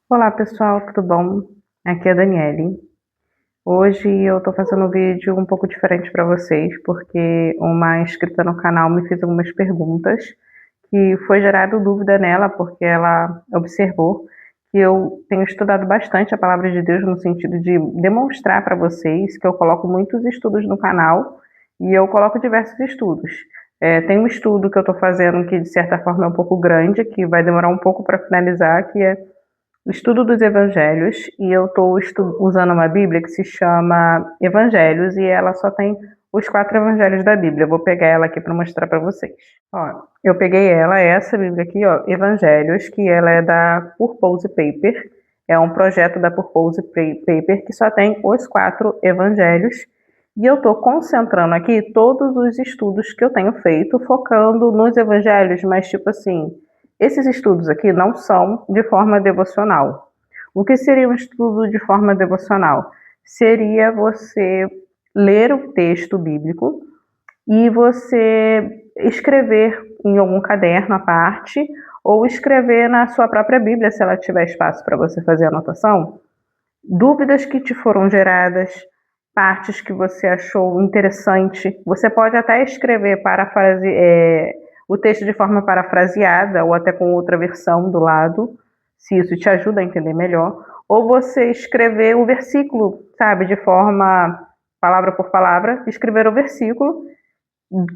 Olá pessoal, tudo bom? Aqui é a Daniele. Hoje eu tô fazendo um vídeo um pouco diferente para vocês, porque uma inscrita no canal me fez algumas perguntas que foi gerado dúvida nela, porque ela observou que eu tenho estudado bastante a palavra de Deus no sentido de demonstrar para vocês que eu coloco muitos estudos no canal e eu coloco diversos estudos. Tem um estudo que eu estou fazendo que de certa forma é um pouco grande, que vai demorar um pouco para finalizar, que é o estudo dos evangelhos, e eu estou usando uma Bíblia que se chama Evangelhos, e ela só tem os 4 evangelhos da Bíblia. Eu vou pegar ela aqui para mostrar para vocês. Ó, eu peguei essa Bíblia aqui, ó, Evangelhos, que ela é da Purpose Paper. É um projeto da Purpose Paper que só tem os 4 evangelhos. E eu estou concentrando aqui todos os estudos que eu tenho feito, focando nos evangelhos, mas tipo assim, esses estudos aqui não são de forma devocional. O que seria um estudo de forma devocional? Seria você ler o texto bíblico e você escrever em algum caderno à parte ou escrever na sua própria Bíblia, se ela tiver espaço para você fazer anotação, dúvidas que te foram geradas, partes que você achou interessante. Você pode até escrever o texto de forma parafraseada ou até com outra versão do lado, se isso te ajuda a entender melhor. Ou você escrever o versículo, sabe, de forma palavra por palavra, escrever o versículo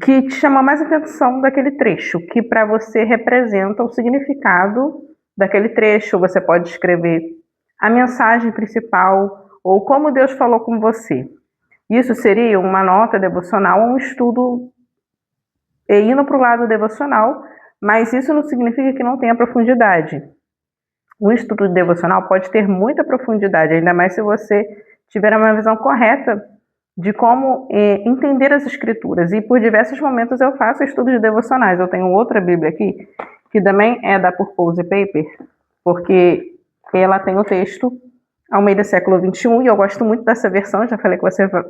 que te chama mais atenção daquele trecho, que para você representa o significado daquele trecho. Você pode escrever a mensagem principal ou como Deus falou com você. Isso seria uma nota devocional, um estudo indo para o lado devocional, mas isso não significa que não tenha profundidade. Um estudo devocional pode ter muita profundidade, ainda mais se você tiver uma visão correta de como entender as escrituras. E por diversos momentos eu faço estudos devocionais. Eu tenho outra Bíblia aqui, que também é da Purpose Paper, porque ela tem o texto Almeida Século XXI, e eu gosto muito dessa versão, já falei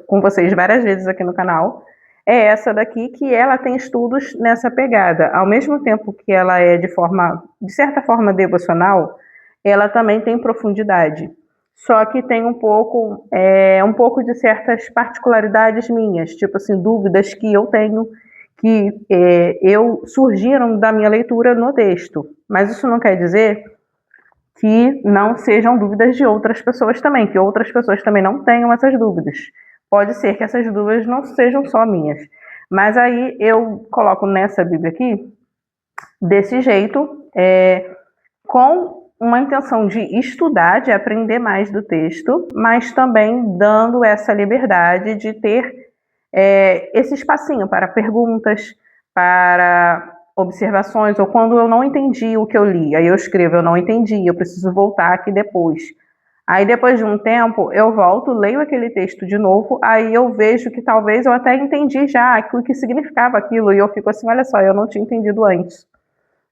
com vocês várias vezes aqui no canal. É essa daqui, que ela tem estudos nessa pegada. Ao mesmo tempo que ela é de certa forma devocional, ela também tem profundidade. Só que tem um pouco de certas particularidades minhas, tipo assim, dúvidas que eu tenho, que surgiram da minha leitura no texto. Mas isso não quer dizer que não sejam dúvidas de outras pessoas também, que outras pessoas também não tenham essas dúvidas. Pode ser que essas dúvidas não sejam só minhas. Mas aí eu coloco nessa Bíblia aqui, desse jeito, com uma intenção de estudar, de aprender mais do texto, mas também dando essa liberdade de ter esse espacinho para perguntas, para observações, ou quando eu não entendi o que eu li, aí eu escrevo, eu não entendi, eu preciso voltar aqui depois. Aí depois de um tempo eu volto, leio aquele texto de novo, aí eu vejo que talvez eu até entendi já o que significava aquilo, e eu fico assim, olha só, eu não tinha entendido antes.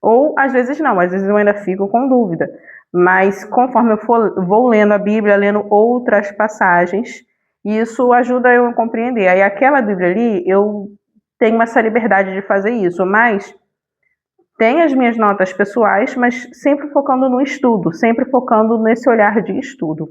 Ou às vezes não, às vezes eu ainda fico com dúvida. Mas conforme vou lendo a Bíblia, lendo outras passagens, isso ajuda eu a compreender. Aí aquela Bíblia ali, eu tenho essa liberdade de fazer isso, mas tem as minhas notas pessoais, mas sempre focando no estudo, sempre focando nesse olhar de estudo.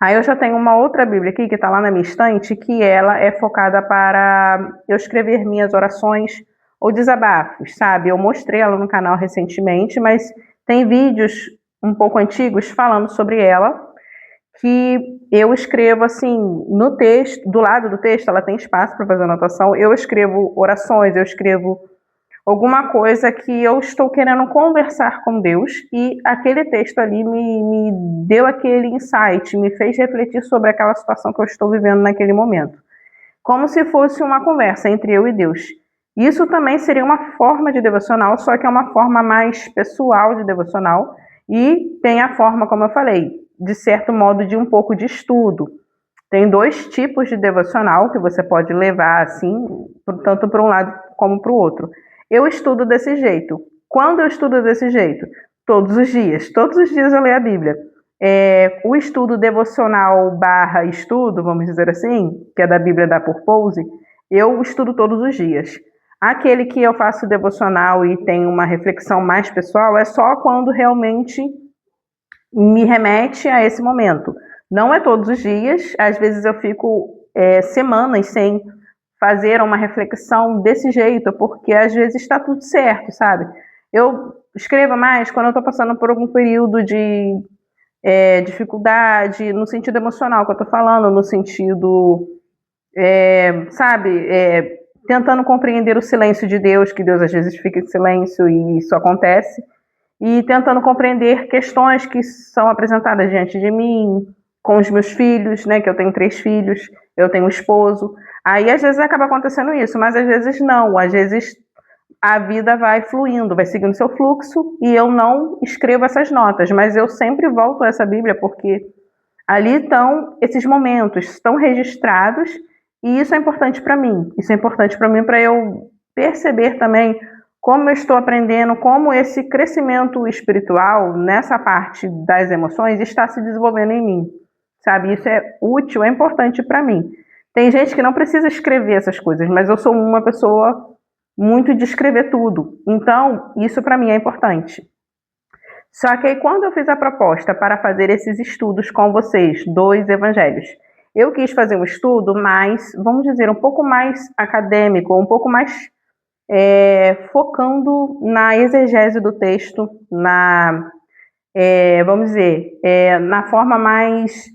Aí eu já tenho uma outra Bíblia aqui, que está lá na minha estante, que ela é focada para eu escrever minhas orações ou desabafos, sabe? Eu mostrei ela no canal recentemente, mas tem vídeos um pouco antigos falando sobre ela, que eu escrevo assim, no texto, do lado do texto, ela tem espaço para fazer anotação, eu escrevo orações, eu escrevo alguma coisa que eu estou querendo conversar com Deus, e aquele texto ali me deu aquele insight, me fez refletir sobre aquela situação que eu estou vivendo naquele momento. Como se fosse uma conversa entre eu e Deus. Isso também seria uma forma de devocional, só que é uma forma mais pessoal de devocional, e tem a forma, como eu falei, de certo modo de um pouco de estudo. Tem 2 tipos de devocional que você pode levar assim, tanto para um lado como para o outro. Eu estudo desse jeito. Quando eu estudo desse jeito? Todos os dias. Todos os dias eu leio a Bíblia. O estudo devocional barra estudo, vamos dizer assim, que é da Bíblia da Purpose, eu estudo todos os dias. Aquele que eu faço devocional e tem uma reflexão mais pessoal é só quando realmente me remete a esse momento. Não é todos os dias, às vezes eu fico semanas sem fazer uma reflexão desse jeito, porque às vezes está tudo certo, sabe? Eu escrevo mais quando eu estou passando por algum período de dificuldade, no sentido emocional que eu estou falando, no sentido, sabe, tentando compreender o silêncio de Deus, que Deus às vezes fica em silêncio e isso acontece, e tentando compreender questões que são apresentadas diante de mim, com os meus filhos, né, que eu tenho 3 filhos, eu tenho um esposo. Aí às vezes acaba acontecendo isso, mas às vezes não, às vezes a vida vai fluindo, vai seguindo seu fluxo e eu não escrevo essas notas, mas eu sempre volto a essa Bíblia porque ali estão esses momentos, estão registrados e isso é importante para mim. Isso é importante para mim para eu perceber também como eu estou aprendendo, como esse crescimento espiritual nessa parte das emoções está se desenvolvendo em mim, sabe? Isso é útil, é importante para mim. Tem gente que não precisa escrever essas coisas, mas eu sou uma pessoa muito de escrever tudo. Então, isso para mim é importante. Só que aí, quando eu fiz a proposta para fazer esses estudos com vocês, 2 evangelhos, eu quis fazer um estudo mais, vamos dizer, um pouco mais acadêmico, um pouco mais focando na exegese do texto, vamos dizer, na forma mais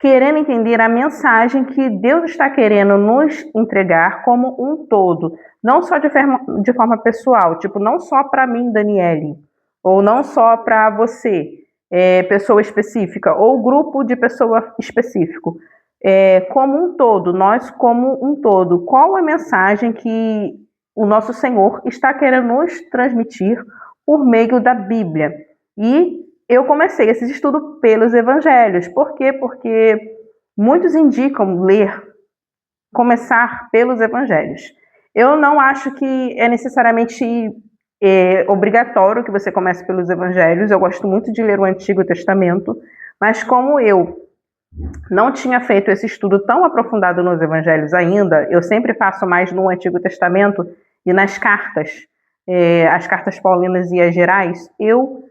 querendo entender a mensagem que Deus está querendo nos entregar como um todo, não só de forma pessoal, tipo, não só para mim, Daniele, ou não só para você, pessoa específica, ou grupo de pessoa específico, como um todo, nós como um todo. Qual a mensagem que o nosso Senhor está querendo nos transmitir por meio da Bíblia? E eu comecei esse estudo pelos evangelhos. Por quê? Porque muitos indicam começar pelos evangelhos. Eu não acho que é necessariamente obrigatório que você comece pelos evangelhos. Eu gosto muito de ler o Antigo Testamento, mas como eu não tinha feito esse estudo tão aprofundado nos evangelhos ainda, eu sempre faço mais no Antigo Testamento e nas cartas, as cartas paulinas e as gerais, eu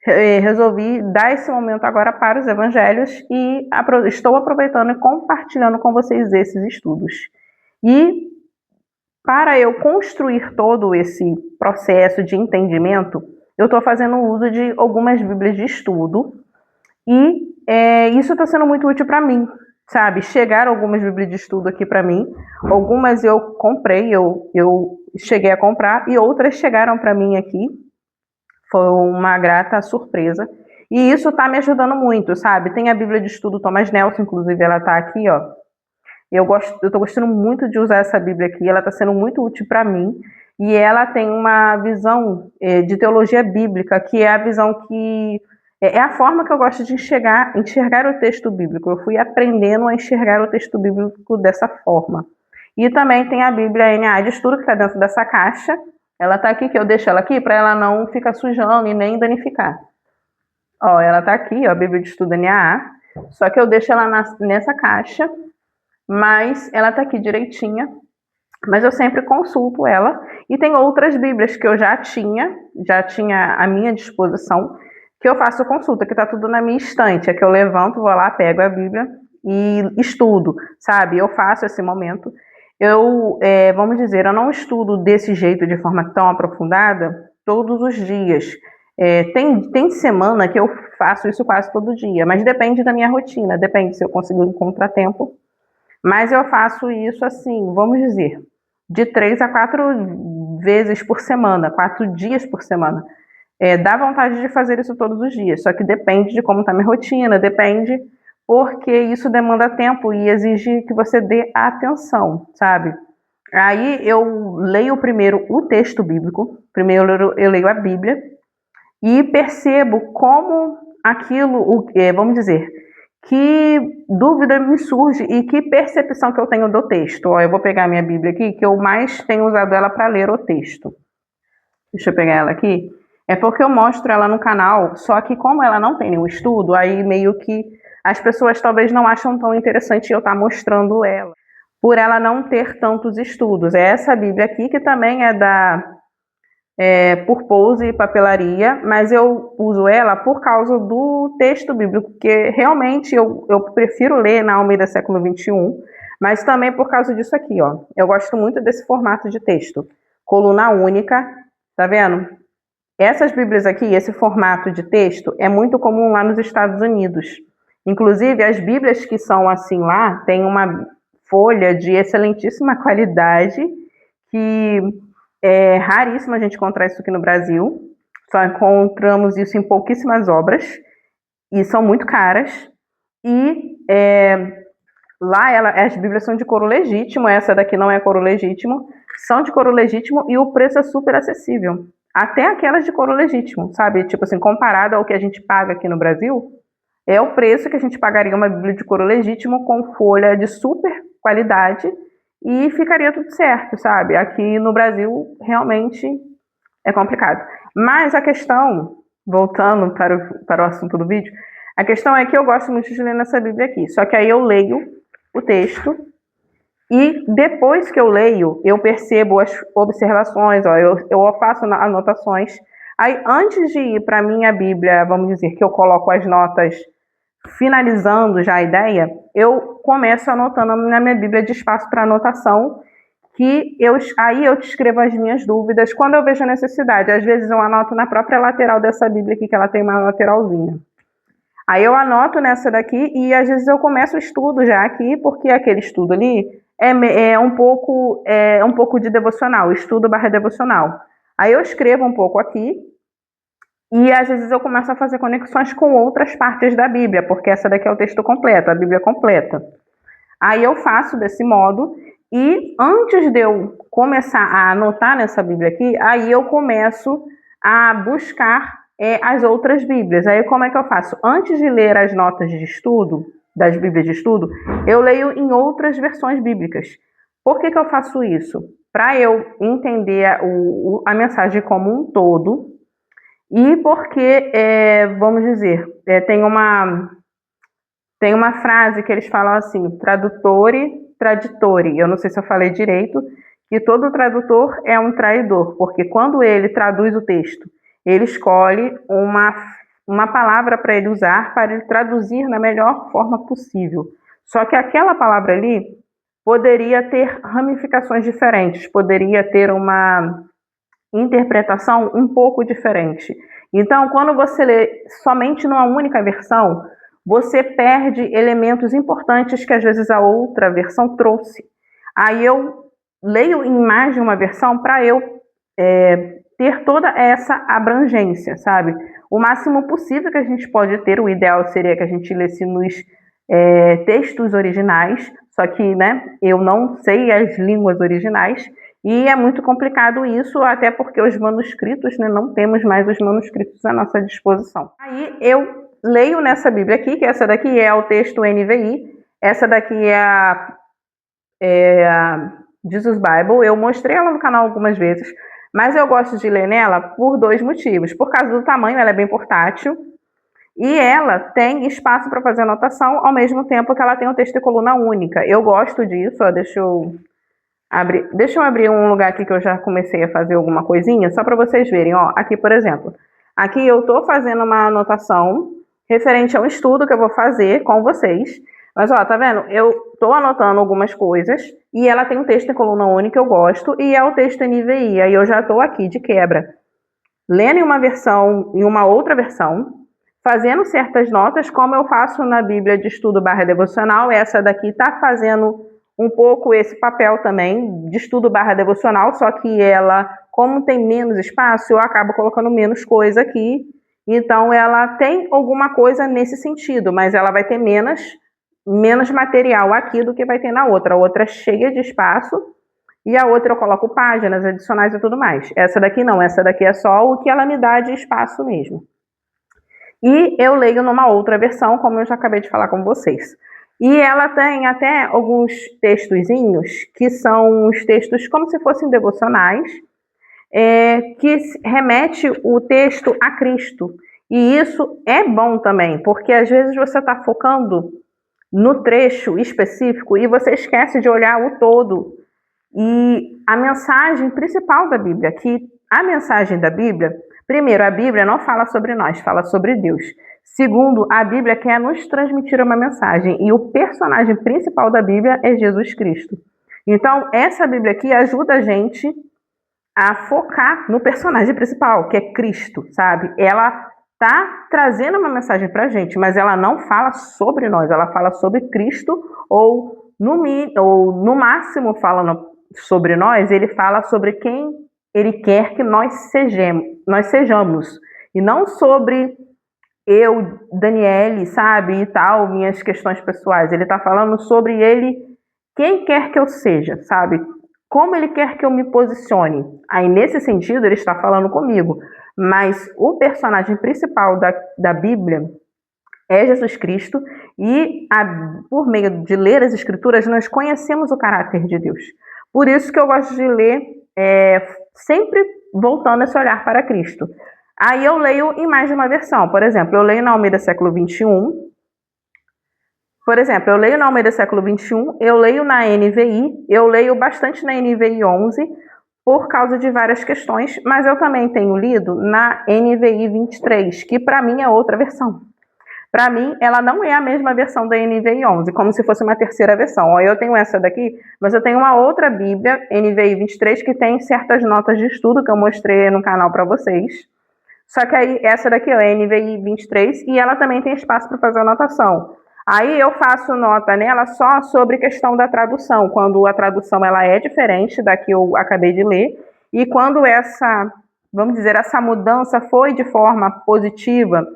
resolvi dar esse momento agora para os evangelhos e estou aproveitando e compartilhando com vocês esses estudos. E para eu construir todo esse processo de entendimento, eu estou fazendo uso de algumas bíblias de estudo e isso está sendo muito útil para mim, sabe? Chegaram algumas bíblias de estudo aqui para mim, algumas eu comprei, eu cheguei a comprar e outras chegaram para mim aqui. Foi uma grata surpresa. E isso está me ajudando muito, sabe? Tem a Bíblia de Estudo Thomas Nelson, inclusive ela está aqui, ó. Eu estou gostando muito de usar essa Bíblia aqui, ela está sendo muito útil para mim. E ela tem uma visão de teologia bíblica, que é a visão que é a forma que eu gosto de enxergar o texto bíblico. Eu fui aprendendo a enxergar o texto bíblico dessa forma. E também tem a Bíblia NA de Estudo, que está dentro dessa caixa. Ela tá aqui, que eu deixo ela aqui para ela não ficar sujando e nem danificar. Ó, ela tá aqui, ó, a Bíblia de Estudo NAA. Só que eu deixo ela nessa caixa, mas ela tá aqui direitinha. Mas eu sempre consulto ela. E tem outras Bíblias que eu já tinha à minha disposição, que eu faço consulta, que tá tudo na minha estante. É que eu levanto, vou lá, pego a Bíblia e estudo, sabe? Eu faço esse momento. Vamos dizer, eu não estudo desse jeito de forma tão aprofundada todos os dias. Tem semana que eu faço isso quase todo dia, mas depende da minha rotina, depende se eu consigo encontrar tempo. Mas eu faço isso assim, vamos dizer, de 3 a 4 vezes por semana, 4 dias por semana. Dá vontade de fazer isso todos os dias, só que depende de como está minha rotina, depende porque isso demanda tempo e exige que você dê atenção, sabe? Aí eu leio primeiro o texto bíblico, primeiro eu leio a Bíblia e percebo como aquilo, vamos dizer, que dúvida me surge e que percepção que eu tenho do texto. Ó, eu vou pegar a minha Bíblia aqui, que eu mais tenho usado ela para ler o texto. Deixa eu pegar ela aqui. É porque eu mostro ela no canal, só que como ela não tem nenhum estudo, aí meio que as pessoas talvez não acham tão interessante eu estar mostrando ela, por ela não ter tantos estudos. É essa Bíblia aqui, que também é por pouso e papelaria, mas eu uso ela por causa do texto bíblico, porque realmente eu prefiro ler na Almeida Século XXI, mas também por causa disso aqui, ó. Eu gosto muito desse formato de texto. Coluna única, tá vendo? Essas Bíblias aqui, esse formato de texto, é muito comum lá nos Estados Unidos. Inclusive, as Bíblias que são assim lá, tem uma folha de excelentíssima qualidade, que é raríssimo a gente encontrar isso aqui no Brasil. Só encontramos isso em pouquíssimas obras, e são muito caras. E lá as Bíblias são de couro legítimo, essa daqui não é couro legítimo, são de couro legítimo e o preço é super acessível. Até aquelas de couro legítimo, sabe? Tipo assim, comparado ao que a gente paga aqui no Brasil, é o preço que a gente pagaria uma Bíblia de couro legítimo com folha de super qualidade e ficaria tudo certo, sabe? Aqui no Brasil, realmente é complicado. Mas a questão, voltando para o assunto do vídeo, a questão é que eu gosto muito de ler nessa Bíblia aqui. Só que aí eu leio o texto e depois que eu leio, eu percebo as observações, ó, eu faço anotações. Aí, antes de ir para a minha Bíblia, vamos dizer que eu coloco as notas finalizando já a ideia, eu começo anotando na minha Bíblia de espaço para anotação, aí eu escrevo as minhas dúvidas quando eu vejo a necessidade. Às vezes eu anoto na própria lateral dessa Bíblia aqui, que ela tem uma lateralzinha. Aí eu anoto nessa daqui e às vezes eu começo o estudo já aqui, porque aquele estudo ali é um pouco de devocional, estudo barra devocional. Aí eu escrevo um pouco aqui e às vezes eu começo a fazer conexões com outras partes da Bíblia, porque essa daqui é o texto completo, a Bíblia completa. Aí eu faço desse modo e antes de eu começar a anotar nessa Bíblia aqui, aí eu começo a buscar as outras Bíblias. Aí como é que eu faço? Antes de ler as notas de estudo, das Bíblias de estudo, eu leio em outras versões bíblicas. Por que eu faço isso? Para eu entender a mensagem como um todo e porque, vamos dizer, tem uma frase que eles falam assim, tradutore, traditore. Eu não sei se eu falei direito, que todo tradutor é um traidor, porque quando ele traduz o texto, ele escolhe uma palavra para ele usar, para ele traduzir na melhor forma possível. Só que aquela palavra ali poderia ter ramificações diferentes, poderia ter uma interpretação um pouco diferente. Então, quando você lê somente numa única versão, você perde elementos importantes que às vezes a outra versão trouxe. Aí eu leio em mais de uma versão para eu ter toda essa abrangência, sabe? O máximo possível que a gente pode ter, o ideal seria que a gente lesse nos textos originais, só que, né, eu não sei as línguas originais, e é muito complicado isso, até porque os manuscritos, né, não temos mais os manuscritos à nossa disposição. Aí eu leio nessa Bíblia aqui, que essa daqui é o texto NVI, essa daqui é a Jesus Bible. Eu mostrei ela no canal algumas vezes, mas eu gosto de ler nela por dois motivos. Por causa do tamanho, ela é bem portátil, e ela tem espaço para fazer anotação, ao mesmo tempo que ela tem um texto de coluna única. Eu gosto disso, ó, deixa eu abrir um lugar aqui que eu já comecei a fazer alguma coisinha, só para vocês verem, ó. Aqui, por exemplo, aqui eu estou fazendo uma anotação referente ao estudo que eu vou fazer com vocês. Mas, ó, tá vendo? Eu estou anotando algumas coisas e ela tem um texto em coluna única que eu gosto e é o texto NVI. Aí eu já estou aqui de quebra, lendo em uma versão, em uma outra versão, fazendo certas notas, como eu faço na Bíblia de estudo barra devocional. Essa daqui está fazendo um pouco esse papel também de estudo barra devocional, só que ela, como tem menos espaço, eu acabo colocando menos coisa aqui. Então ela tem alguma coisa nesse sentido, mas ela vai ter menos material aqui do que vai ter na outra. A outra é cheia de espaço e a outra eu coloco páginas adicionais e tudo mais. Essa daqui não, essa daqui é só o que ela me dá de espaço mesmo. E eu leio numa outra versão, como eu já acabei de falar com vocês. E ela tem até alguns textozinhos, que são os textos como se fossem devocionais, que remete o texto a Cristo. E isso é bom também, porque às vezes você está focando no trecho específico e você esquece de olhar o todo. E a mensagem principal da Bíblia, que a mensagem da Bíblia, primeiro, a Bíblia não fala sobre nós, fala sobre Deus. Segundo, a Bíblia quer nos transmitir uma mensagem e o personagem principal da Bíblia é Jesus Cristo. Então, essa Bíblia aqui ajuda a gente a focar no personagem principal, que é Cristo, sabe? Ela tá trazendo uma mensagem pra gente, mas ela não fala sobre nós, ela fala sobre Cristo, ou no máximo falando sobre nós, ele fala sobre quem ele quer que nós sejamos, e não sobre eu, Daniele, sabe, e tal, minhas questões pessoais. Ele tá falando sobre ele, quem quer que eu seja, sabe? Como ele quer que eu me posicione. Aí, nesse sentido, ele está falando comigo. Mas o personagem principal da Bíblia é Jesus Cristo, e por meio de ler as Escrituras, nós conhecemos o caráter de Deus. Por isso que eu gosto de ler sempre voltando esse olhar para Cristo. Aí eu leio em mais de uma versão. Por exemplo, eu leio na Almeida século XXI. Por exemplo, eu leio na Almeida século XXI, eu leio na NVI, eu leio bastante na NVI 11, por causa de várias questões, mas eu também tenho lido na NVI 23, que para mim é outra versão. Para mim, ela não é a mesma versão da NVI 11, como se fosse uma terceira versão. Ó, eu tenho essa daqui, mas eu tenho uma outra Bíblia, NVI 23, que tem certas notas de estudo que eu mostrei no canal para vocês. Só que aí, essa daqui é a NVI 23, e ela também tem espaço para fazer anotação. Aí eu faço nota nela só sobre questão da tradução, quando a tradução ela é diferente da que eu acabei de ler, e quando essa, vamos dizer, essa mudança foi de forma positiva,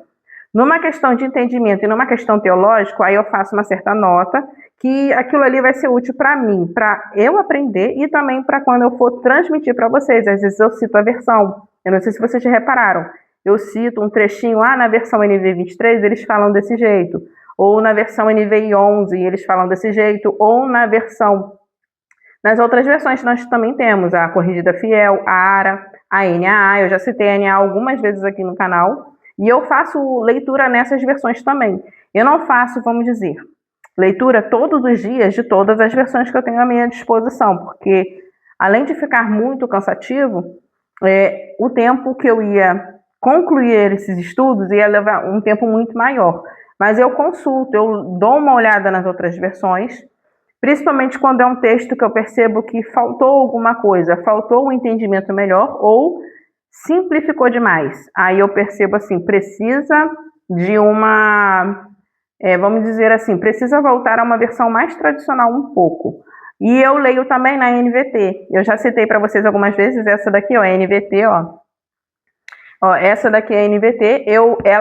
numa questão de entendimento e numa questão teológica, aí eu faço uma certa nota, que aquilo ali vai ser útil para mim, para eu aprender e também para quando eu for transmitir para vocês. Às vezes eu cito a versão, eu não sei se vocês já repararam, eu cito um trechinho, na versão NVI 23 eles falam desse jeito, ou na versão NVI 11 eles falam desse jeito, ou nas outras versões nós também temos a Corrigida Fiel, a ARA, a NAA, eu já citei a NAA algumas vezes aqui no canal, e eu faço leitura nessas versões também. Eu não faço, vamos dizer, leitura todos os dias de todas as versões que eu tenho à minha disposição, porque além de ficar muito cansativo, o tempo que eu ia concluir esses estudos ia levar um tempo muito maior. Mas eu consulto, eu dou uma olhada nas outras versões, principalmente quando é um texto que eu percebo que faltou alguma coisa, faltou um entendimento melhor ou simplificou demais. Aí eu percebo assim, precisa de vamos dizer assim, precisa voltar a uma versão mais tradicional um pouco. E eu leio também na NVT. Eu já citei para vocês algumas vezes essa daqui, ó, NVT, ó. Ó, essa daqui é a NVT,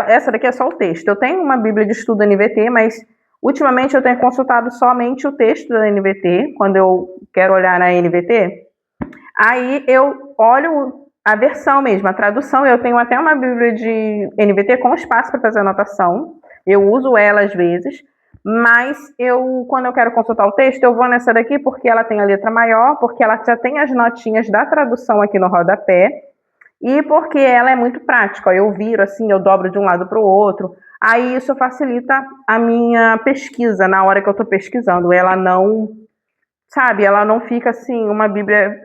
essa daqui é só o texto. Eu tenho uma Bíblia de estudo NVT, mas ultimamente eu tenho consultado somente o texto da NVT, quando eu quero olhar na NVT. Aí eu olho a versão mesmo, a tradução. Eu tenho até uma Bíblia de NVT com espaço para fazer anotação. Eu uso ela às vezes, mas quando eu quero consultar o texto, eu vou nessa daqui porque ela tem a letra maior, porque ela já tem as notinhas da tradução aqui no rodapé, e porque ela é muito prática. Eu viro assim, eu dobro de um lado para o outro. Aí isso facilita a minha pesquisa na hora que eu estou pesquisando. Ela não, sabe, ela não fica assim, uma Bíblia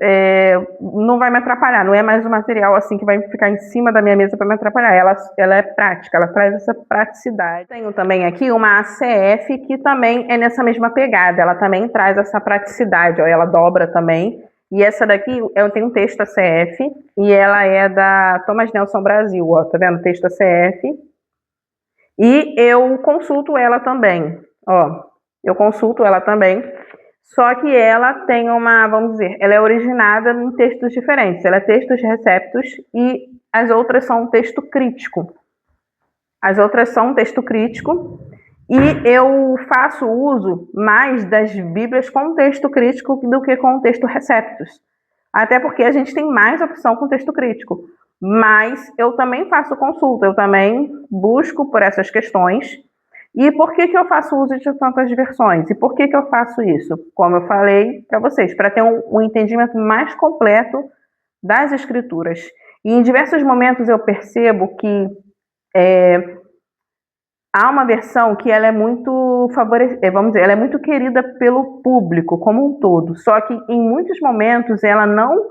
não vai me atrapalhar. Não é mais um material assim que vai ficar em cima da minha mesa para me atrapalhar. Ela é prática, ela traz essa praticidade. Tenho também aqui uma ACF que também é nessa mesma pegada. Ela também traz essa praticidade, ó, ela dobra também. E essa daqui, eu tenho um texto ACF, e ela é da Thomas Nelson Brasil, ó, tá vendo? Texto ACF. E eu consulto ela também, ó, eu consulto ela também, só que ela tem vamos dizer, ela é originada em textos diferentes, ela é textos receptos e as outras são texto crítico. As outras são texto crítico. E eu faço uso mais das Bíblias com texto crítico do que com texto receptus. Até porque a gente tem mais opção com texto crítico. Mas eu também faço consulta, eu também busco por essas questões. E por que eu faço uso de tantas versões? E por que eu faço isso? Como eu falei para vocês, para ter um entendimento mais completo das Escrituras. E em diversos momentos eu percebo que há uma versão que ela é muito vamos dizer, ela é muito querida pelo público como um todo, só que em muitos momentos ela não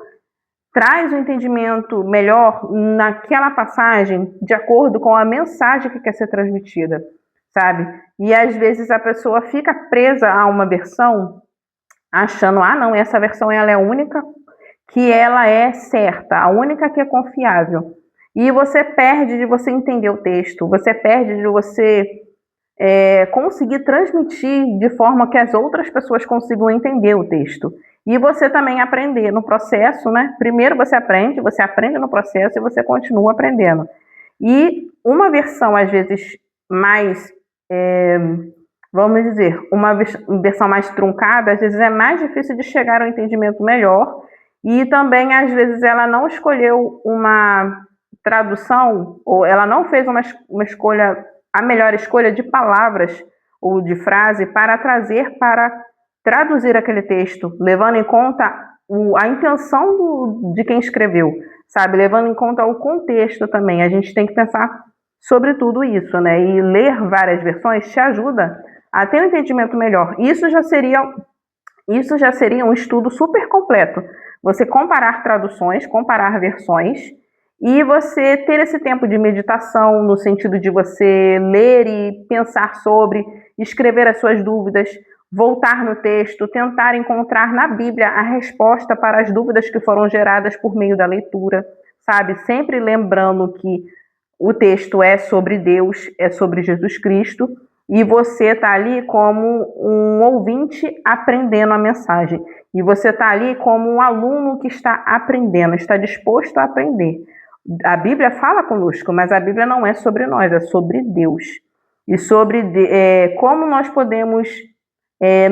traz um entendimento melhor naquela passagem de acordo com a mensagem que quer ser transmitida, sabe? E às vezes a pessoa fica presa a uma versão achando, não, essa versão ela é única, que ela é certa, a única que é confiável. E você perde de você entender o texto, você perde de você conseguir transmitir de forma que as outras pessoas consigam entender o texto. E você também aprender no processo, né? Primeiro você aprende no processo e você continua aprendendo. E uma versão, às vezes, mais, vamos dizer, uma versão mais truncada, às vezes é mais difícil de chegar ao entendimento melhor. E também, às vezes, ela não escolheu uma tradução, ou ela não fez uma escolha, a melhor escolha de palavras ou de frase para traduzir aquele texto, levando em conta a intenção de quem escreveu, sabe? Levando em conta o contexto também. A gente tem que pensar sobre tudo isso, né? E ler várias versões te ajuda a ter um entendimento melhor. Isso já seria um estudo super completo. Você comparar traduções, comparar versões e você ter esse tempo de meditação no sentido de você ler e pensar sobre, escrever as suas dúvidas, voltar no texto, tentar encontrar na Bíblia a resposta para as dúvidas que foram geradas por meio da leitura, sabe? Sempre lembrando que o texto é sobre Deus, é sobre Jesus Cristo, e você está ali como um ouvinte aprendendo a mensagem. E você está ali como um aluno que está aprendendo, está disposto a aprender. A Bíblia fala conosco, mas a Bíblia não é sobre nós, é sobre Deus. E sobre como nós podemos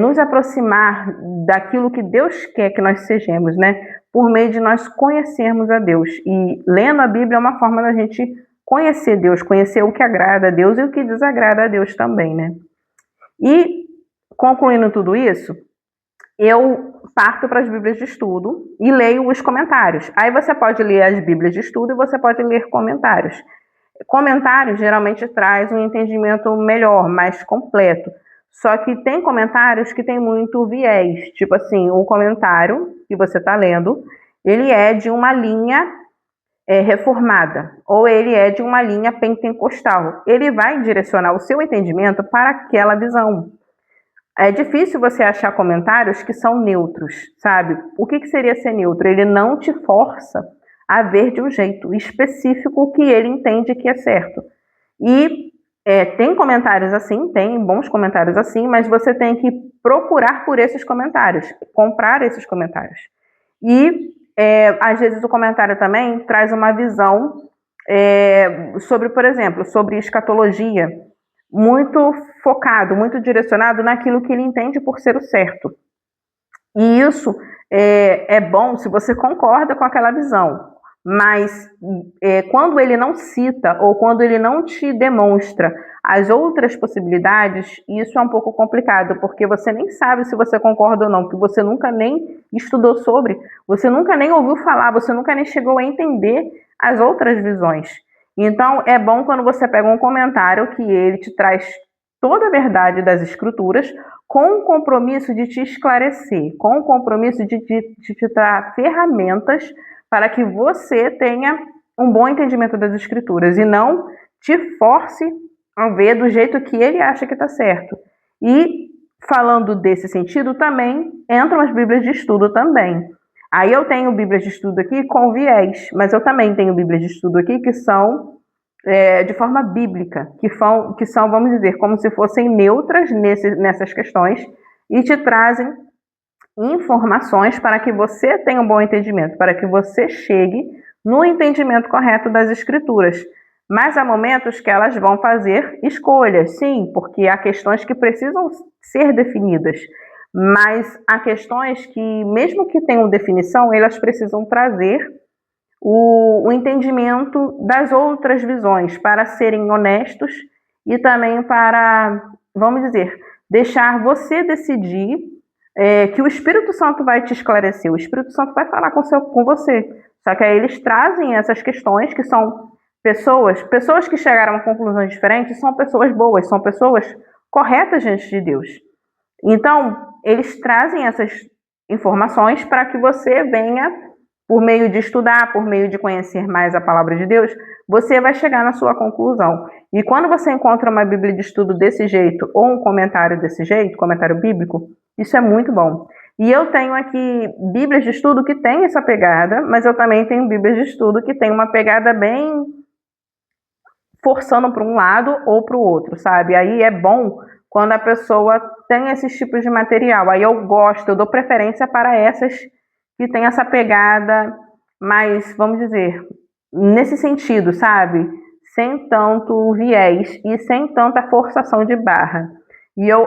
nos aproximar daquilo que Deus quer que nós sejamos, né? Por meio de nós conhecermos a Deus. E lendo a Bíblia é uma forma da gente conhecer Deus, conhecer o que agrada a Deus e o que desagrada a Deus também, né? E, concluindo tudo isso, eu parto para as Bíblias de estudo e leio os comentários. Aí você pode ler as Bíblias de estudo e você pode ler comentários. Comentários geralmente traz um entendimento melhor, mais completo. Só que tem comentários que tem muito viés. Tipo assim, o comentário que você está lendo, ele é de uma linha reformada, ou ele é de uma linha pentecostal. Ele vai direcionar o seu entendimento para aquela visão. É difícil você achar comentários que são neutros, sabe? O que seria ser neutro? Ele não te força a ver de um jeito específico que ele entende que é certo. E tem comentários assim, tem bons comentários assim, mas você tem que procurar por esses comentários, comprar esses comentários. E às vezes o comentário também traz uma visão sobre, por exemplo, sobre escatologia, muito focado, muito direcionado naquilo que ele entende por ser o certo. E isso é bom se você concorda com aquela visão, mas quando ele não cita ou quando ele não te demonstra as outras possibilidades, isso é um pouco complicado, porque você nem sabe se você concorda ou não, porque você nunca nem estudou sobre, você nunca nem ouviu falar, você nunca nem chegou a entender as outras visões. Então, é bom quando você pega um comentário que ele te traz toda a verdade das escrituras, com o compromisso de te esclarecer, com o compromisso de te dar ferramentas para que você tenha um bom entendimento das escrituras e não te force a ver do jeito que ele acha que está certo. E falando desse sentido também, entram as Bíblias de estudo também. Aí eu tenho Bíblias de estudo aqui com viés, mas eu também tenho Bíblias de estudo aqui que são de forma bíblica, que são, vamos dizer, como se fossem neutras nessas questões e te trazem informações para que você tenha um bom entendimento, para que você chegue no entendimento correto das escrituras. Mas há momentos que elas vão fazer escolhas, sim, porque há questões que precisam ser definidas, mas há questões que, mesmo que tenham definição, elas precisam trazer o entendimento das outras visões para serem honestos e também para, vamos dizer, deixar você decidir que o Espírito Santo vai te esclarecer, o Espírito Santo vai falar com você. Só que aí eles trazem essas questões que são pessoas que chegaram a conclusões diferentes, são pessoas boas, são pessoas corretas diante de Deus. Então, eles trazem essas informações para que você venha por meio de estudar, por meio de conhecer mais a palavra de Deus, você vai chegar na sua conclusão. E quando você encontra uma Bíblia de estudo desse jeito, ou um comentário desse jeito, comentário bíblico, isso é muito bom. E eu tenho aqui Bíblias de estudo que tem essa pegada, mas eu também tenho Bíblias de estudo que tem uma pegada bem forçando para um lado ou para o outro, sabe? Aí é bom quando a pessoa tem esses tipos de material. Aí eu gosto, eu dou preferência para essas que tem essa pegada mais, vamos dizer, nesse sentido, sabe? Sem tanto viés e sem tanta forçação de barra.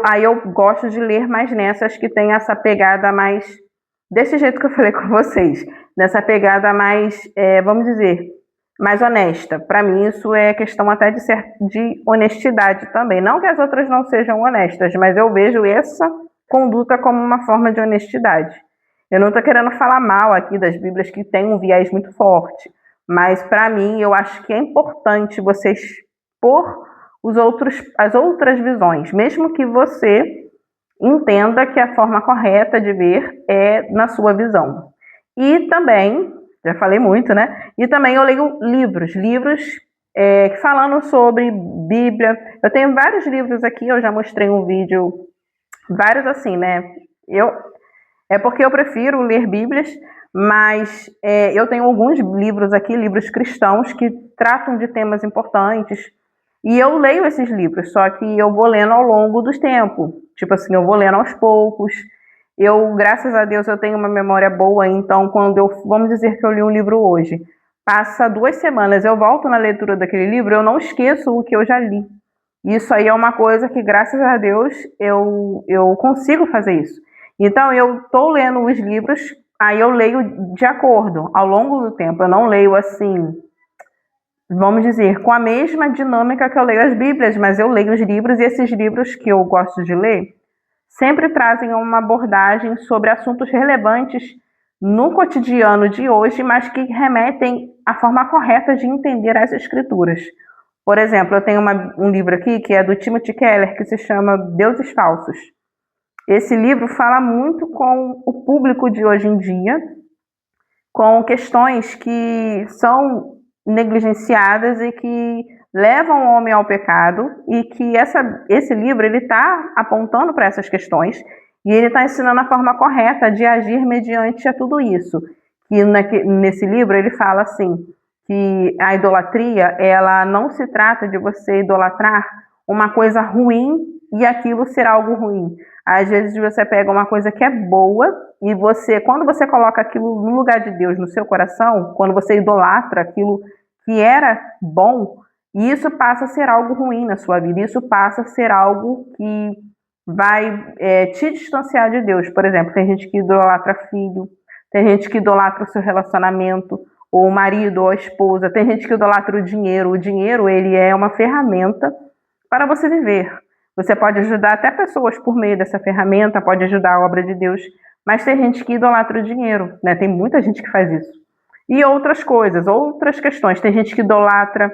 Aí eu gosto de ler mais nessas que tem essa pegada mais, desse jeito que eu falei com vocês, nessa pegada mais, vamos dizer, mais honesta. Para mim isso é questão até de honestidade também. Não que as outras não sejam honestas, mas eu vejo essa conduta como uma forma de honestidade. Eu não estou querendo falar mal aqui das Bíblias que têm um viés muito forte, mas para mim eu acho que é importante você expor as outras visões, mesmo que você entenda que a forma correta de ver é na sua visão. E também, já falei muito, né? E também eu leio livros falando sobre Bíblia. Eu tenho vários livros aqui, eu já mostrei um vídeo, vários assim, né? É porque eu prefiro ler Bíblias, mas eu tenho alguns livros aqui, livros cristãos, que tratam de temas importantes. E eu leio esses livros, só que eu vou lendo ao longo do tempo. Tipo assim, eu vou lendo aos poucos. Graças a Deus, eu tenho uma memória boa, então vamos dizer que eu li um livro hoje, passa 2 semanas, eu volto na leitura daquele livro, eu não esqueço o que eu já li. Isso aí é uma coisa que, graças a Deus, eu consigo fazer isso. Então, eu estou lendo os livros, aí eu leio de acordo, ao longo do tempo. Eu não leio assim, vamos dizer, com a mesma dinâmica que eu leio as Bíblias, mas eu leio os livros e esses livros que eu gosto de ler sempre trazem uma abordagem sobre assuntos relevantes no cotidiano de hoje, mas que remetem à forma correta de entender as Escrituras. Por exemplo, eu tenho um livro aqui que é do Timothy Keller, que se chama Deuses Falsos. Esse livro fala muito com o público de hoje em dia, com questões que são negligenciadas e que levam o homem ao pecado, e que esse livro ele está apontando para essas questões e ele está ensinando a forma correta de agir mediante a tudo isso. E nesse livro ele fala assim, que a idolatria, ela não se trata de você idolatrar uma coisa ruim e aquilo ser algo ruim. Às vezes você pega uma coisa que é boa e quando você coloca aquilo no lugar de Deus no seu coração, quando você idolatra aquilo que era bom, isso passa a ser algo ruim na sua vida, isso passa a ser algo que vai te distanciar de Deus. Por exemplo, tem gente que idolatra filho, tem gente que idolatra o seu relacionamento, ou o marido ou a esposa, tem gente que idolatra o dinheiro. O dinheiro, ele é uma ferramenta para você viver. Você pode ajudar até pessoas por meio dessa ferramenta, pode ajudar a obra de Deus, mas tem gente que idolatra o dinheiro, né? Tem muita gente que faz isso. E outras coisas, outras questões. Tem gente que idolatra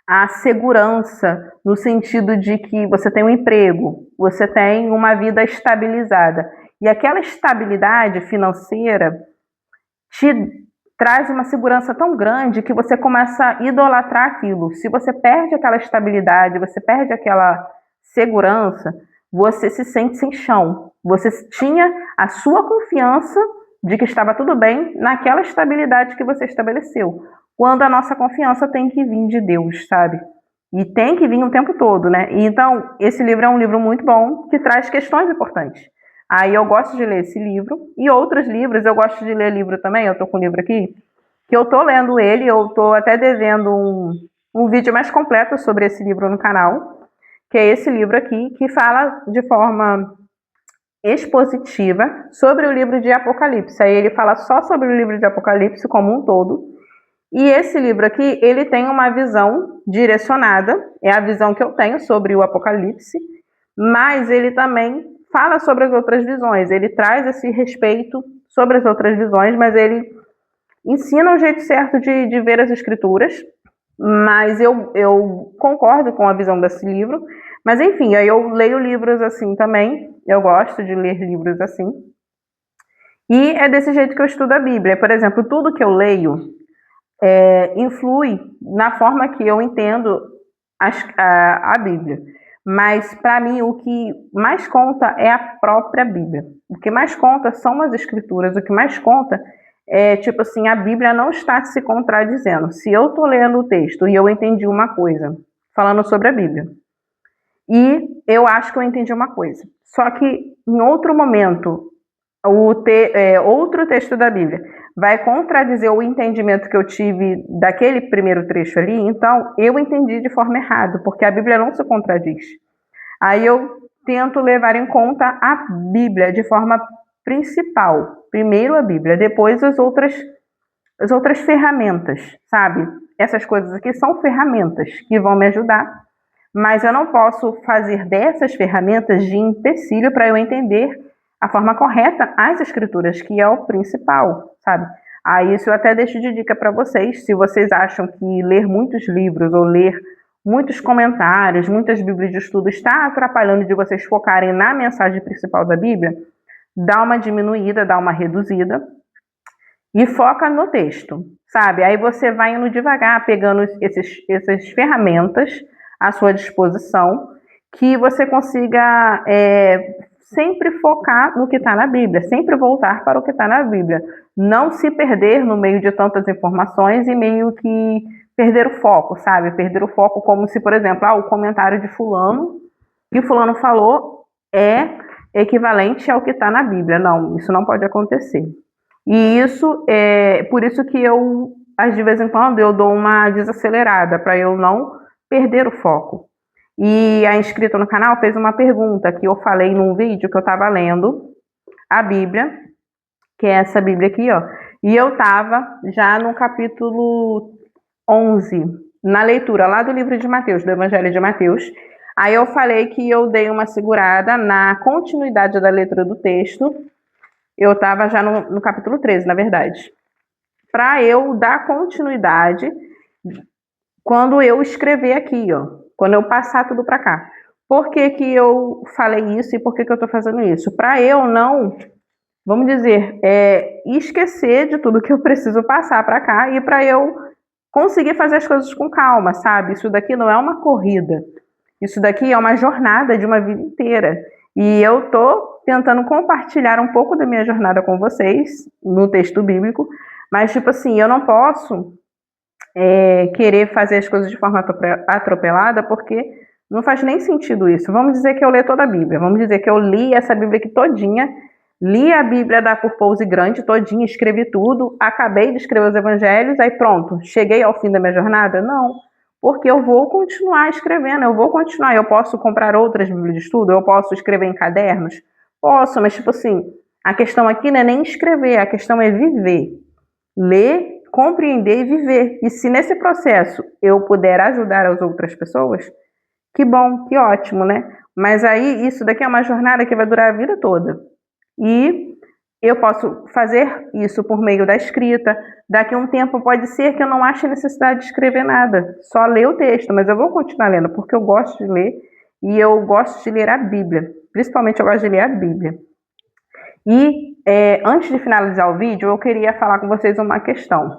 a segurança, no sentido de que você tem um emprego, você tem uma vida estabilizada. E aquela estabilidade financeira te traz uma segurança tão grande que você começa a idolatrar aquilo. Se você perde aquela estabilidade, você perde aquela segurança, você se sente sem chão. Você tinha a sua confiança de que estava tudo bem naquela estabilidade que você estabeleceu. Quando a nossa confiança tem que vir de Deus, sabe? E tem que vir o tempo todo, né? Então, esse livro é um livro muito bom, que traz questões importantes. Aí eu gosto de ler esse livro. E outros livros, eu gosto de ler livro também. Eu tô com um livro aqui, que eu tô lendo ele. Eu tô até devendo um vídeo mais completo sobre esse livro no canal, que é esse livro aqui, que fala de forma expositiva sobre o livro de Apocalipse. Aí ele fala só sobre o livro de Apocalipse como um todo. E esse livro aqui, ele tem uma visão direcionada, é a visão que eu tenho sobre o Apocalipse, mas ele também fala sobre as outras visões, ele traz esse respeito sobre as outras visões, mas ele ensina o jeito certo de ver as escrituras, mas eu concordo com a visão desse livro, mas enfim, aí eu leio livros assim também, eu gosto de ler livros assim, E é desse jeito que eu estudo a Bíblia. Por exemplo, tudo que eu leio influi na forma que eu entendo a Bíblia. Mas, para mim, o que mais conta é a própria Bíblia. O que mais conta são as Escrituras. O que mais conta é, tipo assim, a Bíblia não está se contradizendo. Se eu estou lendo o texto e eu entendi uma coisa, falando sobre a Bíblia, e eu acho que eu entendi uma coisa. Só que, em outro momento, outro texto da Bíblia vai contradizer o entendimento que eu tive daquele primeiro trecho ali, então eu entendi de forma errada, porque a Bíblia não se contradiz. Aí eu tento levar em conta a Bíblia de forma principal. Primeiro a Bíblia, depois as outras ferramentas, sabe? Essas coisas aqui são ferramentas que vão me ajudar, mas eu não posso fazer dessas ferramentas de empecilho para eu entender a forma correta as escrituras, que é o principal, sabe? Aí isso eu até deixo de dica para vocês, se vocês acham que ler muitos livros ou ler muitos comentários, muitas bíblias de estudo está atrapalhando de vocês focarem na mensagem principal da Bíblia, dá uma diminuída, dá uma reduzida e foca no texto, sabe? Aí você vai indo devagar, pegando essas ferramentas à sua disposição, que você consiga sempre focar no que está na Bíblia, sempre voltar para o que está na Bíblia. Não se perder no meio de tantas informações e meio que perder o foco, sabe? Perder o foco como se, por exemplo, o comentário de fulano, que o fulano falou é equivalente ao que está na Bíblia. Não, isso não pode acontecer. E isso é por isso que eu, de vez em quando, eu dou uma desacelerada, para eu não perder o foco. E a inscrita no canal fez uma pergunta que eu falei num vídeo que eu estava lendo a Bíblia, que é essa Bíblia aqui, ó. E eu estava já no capítulo 11, na leitura lá do livro de Mateus, do Evangelho de Mateus. Aí eu falei que eu dei uma segurada na continuidade da letra do texto. Eu estava já no capítulo 13, na verdade. Para eu dar continuidade quando eu escrever aqui, ó. Quando eu passar tudo para cá. Por que que eu falei isso e por que que eu estou fazendo isso? Para eu não, vamos dizer, esquecer de tudo que eu preciso passar para cá e para eu conseguir fazer as coisas com calma, sabe? Isso daqui não é uma corrida. Isso daqui é uma jornada de uma vida inteira. E eu tô tentando compartilhar um pouco da minha jornada com vocês no texto bíblico, mas tipo assim, eu não posso querer fazer as coisas de forma atropelada, porque não faz nem sentido isso. Vamos dizer que eu leio toda a Bíblia, vamos dizer que eu li essa Bíblia aqui todinha, li a Bíblia da Purpose Grande todinha, escrevi tudo, acabei de escrever os evangelhos, aí pronto, cheguei ao fim da minha jornada? Não, porque eu vou continuar escrevendo, eu vou continuar, eu posso comprar outras Bíblias de estudo, eu posso escrever em cadernos? Posso, mas tipo assim, a questão aqui não é nem escrever, a questão é viver. Ler, compreender e viver. E se nesse processo eu puder ajudar as outras pessoas, que bom, que ótimo, né? Mas aí isso daqui é uma jornada que vai durar a vida toda. E eu posso fazer isso por meio da escrita. Daqui a um tempo pode ser que eu não ache necessidade de escrever nada, só ler o texto, mas eu vou continuar lendo porque eu gosto de ler e eu gosto de ler a Bíblia. Principalmente eu gosto de ler a Bíblia. E antes de finalizar o vídeo, eu queria falar com vocês uma questão.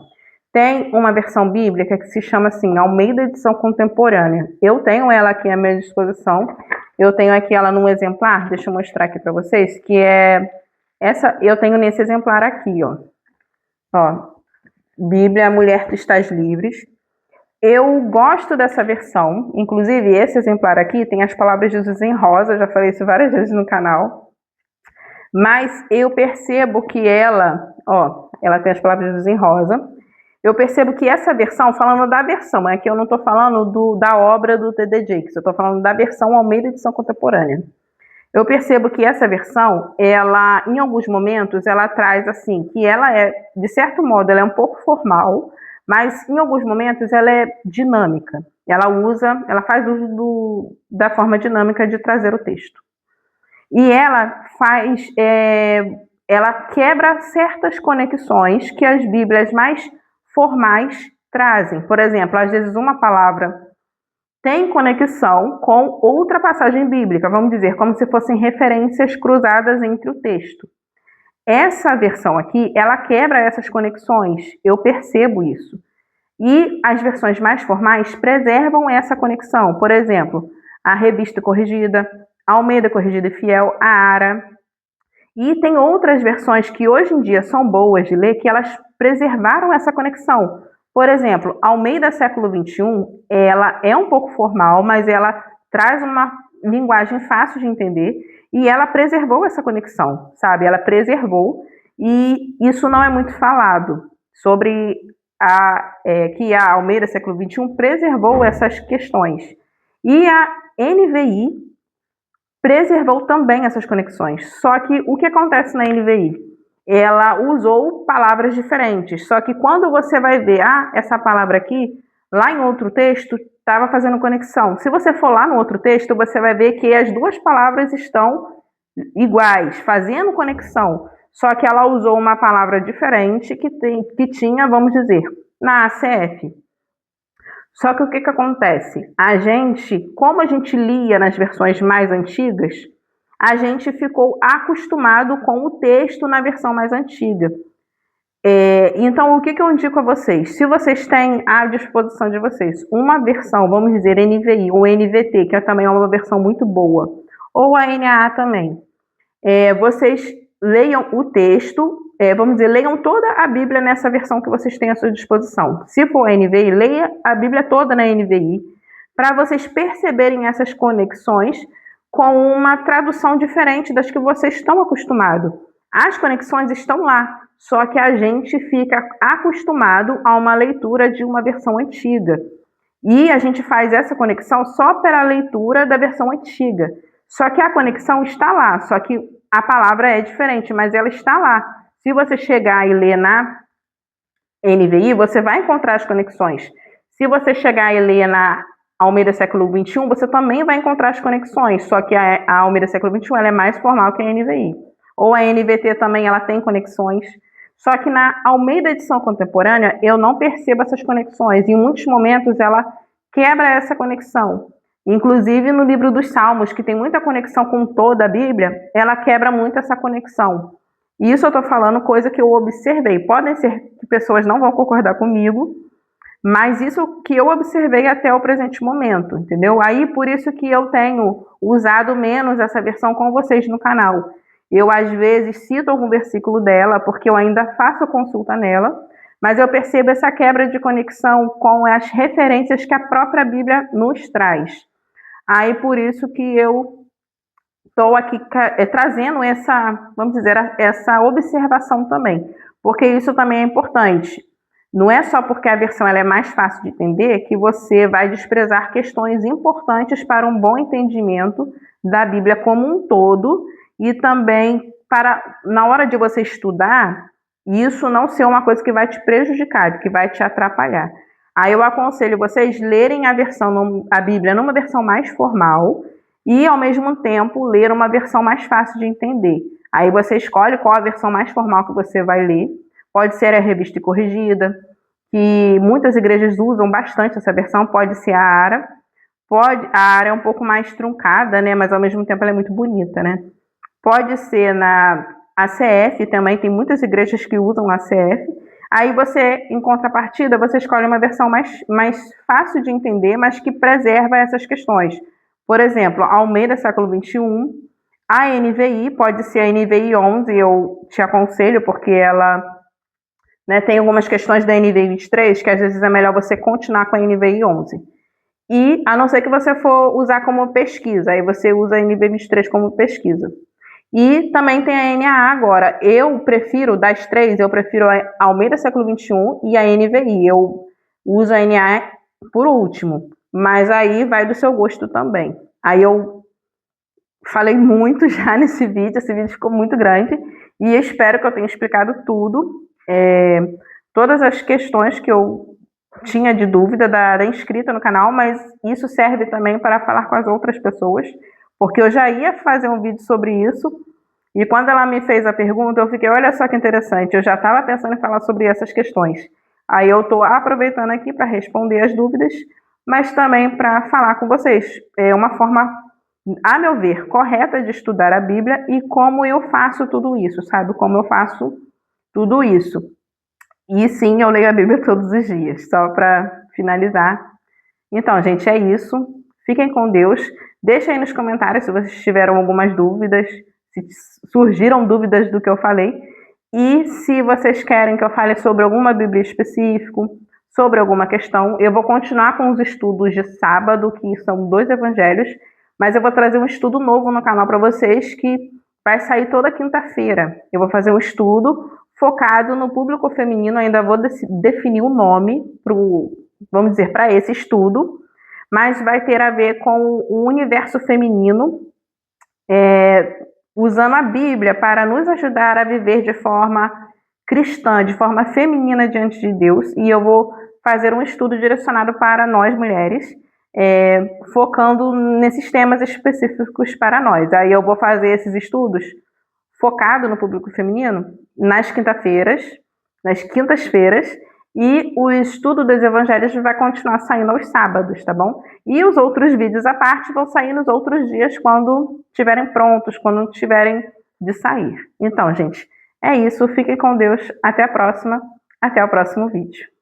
Tem uma versão bíblica que se chama assim, Almeida Edição Contemporânea. Eu tenho ela aqui à minha disposição. Eu tenho aqui ela num exemplar, deixa eu mostrar aqui para vocês, que é essa, eu tenho nesse exemplar aqui, ó. Ó, Bíblia, Mulher, Tu Estás Livres. Eu gosto dessa versão, inclusive esse exemplar aqui tem as palavras de Jesus em rosa, já falei isso várias vezes no canal. Mas eu percebo que ela tem as palavras de Jesus em rosa. Eu percebo que essa versão, falando da versão, aqui eu não estou falando da obra do T.D. Jakes, eu estou falando da versão Almeida Edição Contemporânea. Eu percebo que essa versão, ela, em alguns momentos, ela traz assim, que ela é, de certo modo, ela é um pouco formal, mas em alguns momentos ela é dinâmica. Ela faz uso da forma dinâmica de trazer o texto. E ela quebra certas conexões que as Bíblias mais formais trazem. Por exemplo, às vezes uma palavra tem conexão com outra passagem bíblica, vamos dizer, como se fossem referências cruzadas entre o texto. Essa versão aqui, ela quebra essas conexões, eu percebo isso. E as versões mais formais preservam essa conexão. Por exemplo, a Revista Corrigida, a Almeida Corrigida e Fiel, a ARA. E tem outras versões que hoje em dia são boas de ler, que elas preservaram essa conexão. Por exemplo, a Almeida Século XXI, ela é um pouco formal, mas ela traz uma linguagem fácil de entender e ela preservou essa conexão, sabe? Ela preservou e isso não é muito falado sobre que a Almeida Século XXI preservou essas questões. E a NVI preservou também essas conexões. Só que o que acontece na NVI? Ela usou palavras diferentes. Só que quando você vai ver, essa palavra aqui, lá em outro texto, estava fazendo conexão. Se você for lá no outro texto, você vai ver que as duas palavras estão iguais, fazendo conexão. Só que ela usou uma palavra diferente que tinha, vamos dizer, na ACF. Só que o que acontece? Como a gente lia nas versões mais antigas, a gente ficou acostumado com o texto na versão mais antiga. Então, o que eu indico a vocês? Se vocês têm à disposição de vocês uma versão, vamos dizer, NVI ou NVT, que também é uma versão muito boa, ou a NAA também, vocês leiam o texto, vamos dizer, leiam toda a Bíblia nessa versão que vocês têm à sua disposição. Se for a NVI, leia a Bíblia toda na NVI, para vocês perceberem essas conexões com uma tradução diferente das que vocês estão acostumados. As conexões estão lá, só que a gente fica acostumado a uma leitura de uma versão antiga. E a gente faz essa conexão só pela leitura da versão antiga. Só que a conexão está lá, só que a palavra é diferente, mas ela está lá. Se você chegar e ler na NVI, você vai encontrar as conexões. Se você chegar e ler na Almeida Século XXI, você também vai encontrar as conexões, só que a Almeida Século XXI ela é mais formal que a NVI. Ou a NVT também ela tem conexões. Só que na Almeida Edição Contemporânea, eu não percebo essas conexões. Em muitos momentos, ela quebra essa conexão. Inclusive, no livro dos Salmos, que tem muita conexão com toda a Bíblia, ela quebra muito essa conexão. E isso eu estou falando coisa que eu observei. Podem ser que pessoas não vão concordar comigo, mas isso que eu observei até o presente momento, entendeu? Aí, por isso que eu tenho usado menos essa versão com vocês no canal. Eu, às vezes, cito algum versículo dela, porque eu ainda faço consulta nela, mas eu percebo essa quebra de conexão com as referências que a própria Bíblia nos traz. Aí, por isso que eu estou aqui trazendo essa, vamos dizer, essa observação também, porque isso também é importante. Não é só porque a versão ela é mais fácil de entender que você vai desprezar questões importantes para um bom entendimento da Bíblia como um todo, e também para, na hora de você estudar, isso não ser uma coisa que vai te prejudicar, que vai te atrapalhar. Aí eu aconselho vocês lerem a Bíblia numa versão mais formal e, ao mesmo tempo, ler uma versão mais fácil de entender. Aí você escolhe qual a versão mais formal que você vai ler. Pode ser a Revista Corrigida, que muitas igrejas usam bastante essa versão, pode ser a ARA. A ARA é um pouco mais truncada, né? Mas ao mesmo tempo ela é muito bonita, né? Pode ser na ACF também, tem muitas igrejas que usam a ACF. Aí você, em contrapartida, você escolhe uma versão mais fácil de entender, mas que preserva essas questões. Por exemplo, a Almeida Século XXI, a NVI, pode ser a NVI 11, eu te aconselho, porque ela tem algumas questões da NVI 23, que às vezes é melhor você continuar com a NVI 11. E, a não ser que você for usar como pesquisa, aí você usa a NVI 23 como pesquisa. E também tem a NAA agora. Eu prefiro, das três, eu prefiro a Almeida Século XXI e a NVI. Eu uso a NAA por último, mas aí vai do seu gosto também. Aí eu falei muito já nesse vídeo, esse vídeo ficou muito grande, e espero que eu tenha explicado tudo, todas as questões que eu tinha de dúvida da inscrita no canal, mas isso serve também para falar com as outras pessoas, porque eu já ia fazer um vídeo sobre isso, e quando ela me fez a pergunta, eu fiquei, olha só que interessante, eu já estava pensando em falar sobre essas questões. Aí eu estou aproveitando aqui para responder as dúvidas, mas também para falar com vocês. É uma forma a meu ver, correta de estudar a Bíblia e como eu faço tudo isso, sabe? Como eu faço tudo isso. E sim, eu leio a Bíblia todos os dias, só para finalizar. Então, gente, é isso. Fiquem com Deus. Deixem aí nos comentários se vocês tiveram algumas dúvidas, se surgiram dúvidas do que eu falei. E se vocês querem que eu fale sobre alguma Bíblia específica, sobre alguma questão, eu vou continuar com os estudos de sábado, que são 2 evangelhos, mas eu vou trazer um estudo novo no canal para vocês, que vai sair toda quinta-feira. Eu vou fazer um estudo focado no público feminino, ainda vou definir o nome vamos dizer, para esse estudo, mas vai ter a ver com o universo feminino, usando a Bíblia para nos ajudar a viver de forma cristã, de forma feminina diante de Deus, e eu vou fazer um estudo direcionado para nós mulheres, focando nesses temas específicos para nós. Aí eu vou fazer esses estudos focado no público feminino nas quintas-feiras, e o estudo dos evangelhos vai continuar saindo aos sábados, tá bom? E os outros vídeos à parte vão sair nos outros dias, quando estiverem prontos, quando tiverem de sair. Então, gente, é isso. Fiquem com Deus. Até a próxima. Até o próximo vídeo.